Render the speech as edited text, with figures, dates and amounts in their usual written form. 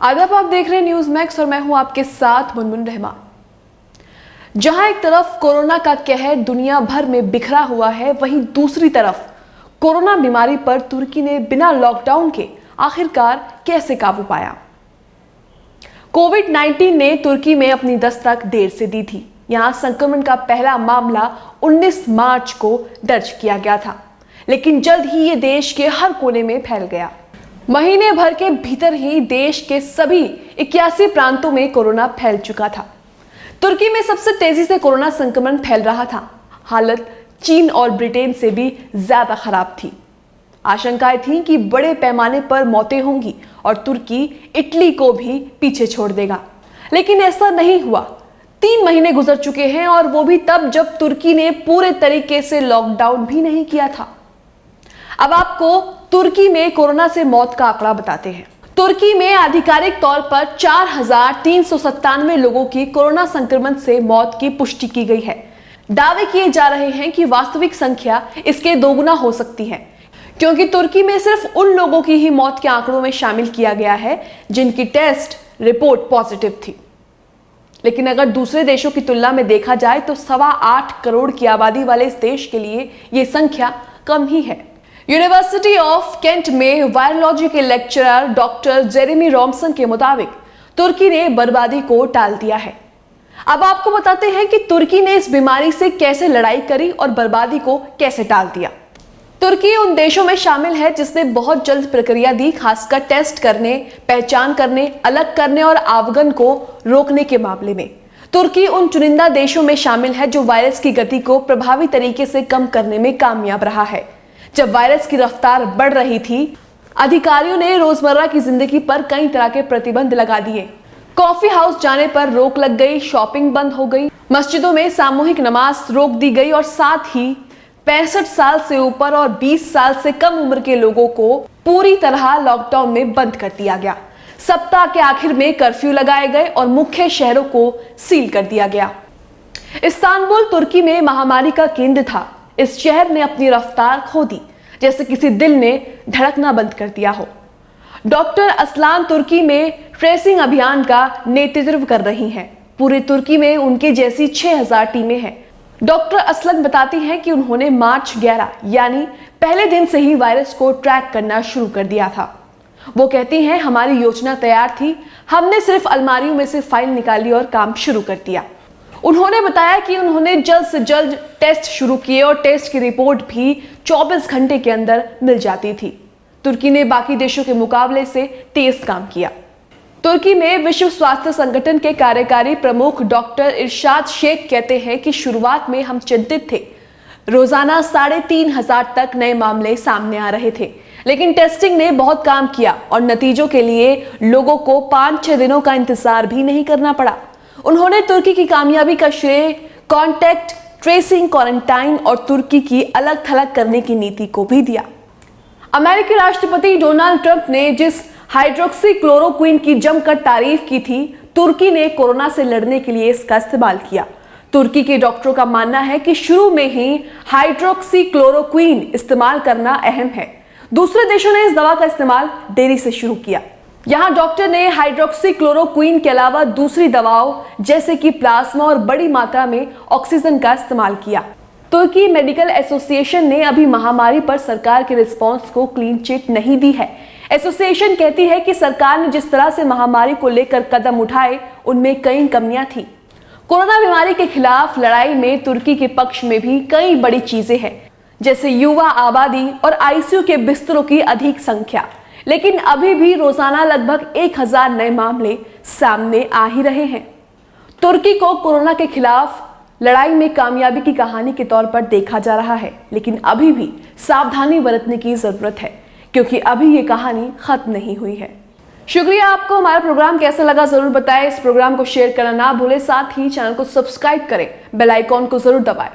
आदाब, आप देख रहे हैं न्यूज मैक्स और मैं हूं आपके साथ मुनमुन रहमान। जहां एक तरफ कोरोना का कहर दुनिया भर में बिखरा हुआ है, वहीं दूसरी तरफ कोरोना बीमारी पर तुर्की ने बिना लॉकडाउन के आखिरकार कैसे काबू पाया। कोविड-19 ने तुर्की में अपनी दस्तक देर से दी थी। यहां संक्रमण का पहला मामला 19 मार्च को दर्ज किया गया था, लेकिन जल्द ही ये देश के हर कोने में फैल गया। महीने भर के भीतर ही देश के सभी 81 प्रांतों में कोरोना फैल चुका था। तुर्की में सबसे तेजी से कोरोना संक्रमण फैल रहा था। हालत चीन और ब्रिटेन से भी ज्यादा खराब थी। आशंकाएं थीं कि बड़े पैमाने पर मौतें होंगी और तुर्की इटली को भी पीछे छोड़ देगा, लेकिन ऐसा नहीं हुआ। 3 महीने गुजर चुके हैं और वो भी तब जब तुर्की ने पूरे तरीके से लॉकडाउन भी नहीं किया था। अब आपको तुर्की में कोरोना से मौत का आंकड़ा बताते हैं। तुर्की में आधिकारिक तौर पर 4,397 लोगों की कोरोना संक्रमण से मौत की पुष्टि की गई है। दावे किए जा रहे हैं कि वास्तविक संख्या इसके दोगुना हो सकती है, क्योंकि तुर्की में सिर्फ उन लोगों की ही मौत के आंकड़ों में शामिल किया गया है जिनकी टेस्ट रिपोर्ट पॉजिटिव थी। लेकिन अगर दूसरे देशों की तुलना में देखा जाए तो 8.25 करोड़ की आबादी वाले इस देश के लिए यह संख्या कम ही है। यूनिवर्सिटी ऑफ केंट में वायरोलॉजी के लेक्चरर डॉक्टर जेरेमी रॉमसन के मुताबिक तुर्की ने बर्बादी को टाल दिया है। अब आपको बताते हैं कि तुर्की ने इस बीमारी से कैसे लड़ाई करी और बर्बादी को कैसे टाल दिया। तुर्की उन देशों में शामिल है जिसने बहुत जल्द प्रक्रिया दी, खासकर टेस्ट करने, पहचान करने, अलग करने और आवागमन को रोकने के मामले में। तुर्की उन चुनिंदा देशों में शामिल है जो वायरस की गति को प्रभावी तरीके से कम करने में कामयाब रहा है। जब वायरस की रफ्तार बढ़ रही थी, अधिकारियों ने रोजमर्रा की जिंदगी पर कई तरह के प्रतिबंध लगा दिए। कॉफी हाउस जाने पर रोक लग गई, शॉपिंग बंद हो गई, मस्जिदों में सामूहिक नमाज रोक दी गई और साथ ही 65 साल से ऊपर और 20 साल से कम उम्र के लोगों को पूरी तरह लॉकडाउन में बंद कर दिया गया। सप्ताह के आखिर में कर्फ्यू लगाए गए और मुख्य शहरों को सील कर दिया गया। इस्तांबुल तुर्की में महामारी का केंद्र था। इस शहर ने अपनी रफ्तार खो दी, जैसे किसी दिल ने धड़कना बंद कर दिया हो। डॉक्टर असलान तुर्की में ट्रेसिंग अभियान का नेतृत्व कर रही हैं। पूरे तुर्की में उनके जैसी 6000 टीमें हैं। डॉक्टर असलन बताती हैं कि उन्होंने मार्च 11 यानी पहले दिन से ही वायरस को ट्रैक करना शुरू कर दिया था। वो कहती हैं, हमारी योजना तैयार थी, हमने सिर्फ अलमारियों में से फाइल निकाली और काम शुरू कर दिया। उन्होंने बताया कि उन्होंने जल्द से जल्द टेस्ट शुरू किए और टेस्ट की रिपोर्ट भी 24 घंटे के अंदर मिल जाती थी। तुर्की ने बाकी देशों के मुकाबले से तेज काम किया। तुर्की में विश्व स्वास्थ्य संगठन के कार्यकारी प्रमुख डॉक्टर इरशाद शेख कहते हैं कि शुरुआत में हम चिंतित थे। रोजाना 3,500 तक नए मामले सामने आ रहे थे, लेकिन टेस्टिंग ने बहुत काम किया और नतीजों के लिए लोगों को 5-6 दिनों का इंतजार भी नहीं करना पड़ा। उन्होंने तुर्की की कामयाबी का श्रेय कॉन्टैक्ट ट्रेसिंग, क्वारंटाइन और तुर्की की अलग थलग करने की नीति को भी दिया। अमेरिकी राष्ट्रपति डोनाल्ड ट्रंप ने जिस हाइड्रोक्सीक्लोरोक्विन की जमकर तारीफ की थी, तुर्की ने कोरोना से लड़ने के लिए इसका इस्तेमाल किया। तुर्की के डॉक्टरों का मानना है कि शुरू में ही हाइड्रोक्सीक्लोरोक्विन इस्तेमाल करना अहम है। दूसरे देशों ने इस दवा का इस्तेमाल देरी से शुरू किया। यहाँ डॉक्टर ने हाइड्रोक्सीक्लोरोक्विन के अलावा दूसरी दवाओं जैसे कि प्लाज्मा और बड़ी मात्रा में ऑक्सीजन का इस्तेमाल किया। तुर्की मेडिकल एसोसिएशन ने अभी महामारी पर सरकार के रिस्पांस को क्लीन चिट नहीं दी है। एसोसिएशन कहती है कि सरकार ने जिस तरह से महामारी को लेकर कदम उठाए, उनमें कई कमियां थी। कोरोना बीमारी के खिलाफ लड़ाई में तुर्की के पक्ष में भी कई बड़ी चीजें हैं, जैसे युवा आबादी और आईसीयू के बिस्तरों की अधिक संख्या। लेकिन अभी भी रोजाना लगभग 1000 नए मामले सामने आ ही रहे हैं। तुर्की को कोरोना के खिलाफ लड़ाई में कामयाबी की कहानी के तौर पर देखा जा रहा है, लेकिन अभी भी सावधानी बरतने की जरूरत है, क्योंकि अभी ये कहानी खत्म नहीं हुई है। शुक्रिया। आपको हमारा प्रोग्राम कैसा लगा जरूर बताएं। इस प्रोग्राम को शेयर करना ना भूलें, साथ ही चैनल को सब्सक्राइब करें, बेल आइकॉन को जरूर दबाएं।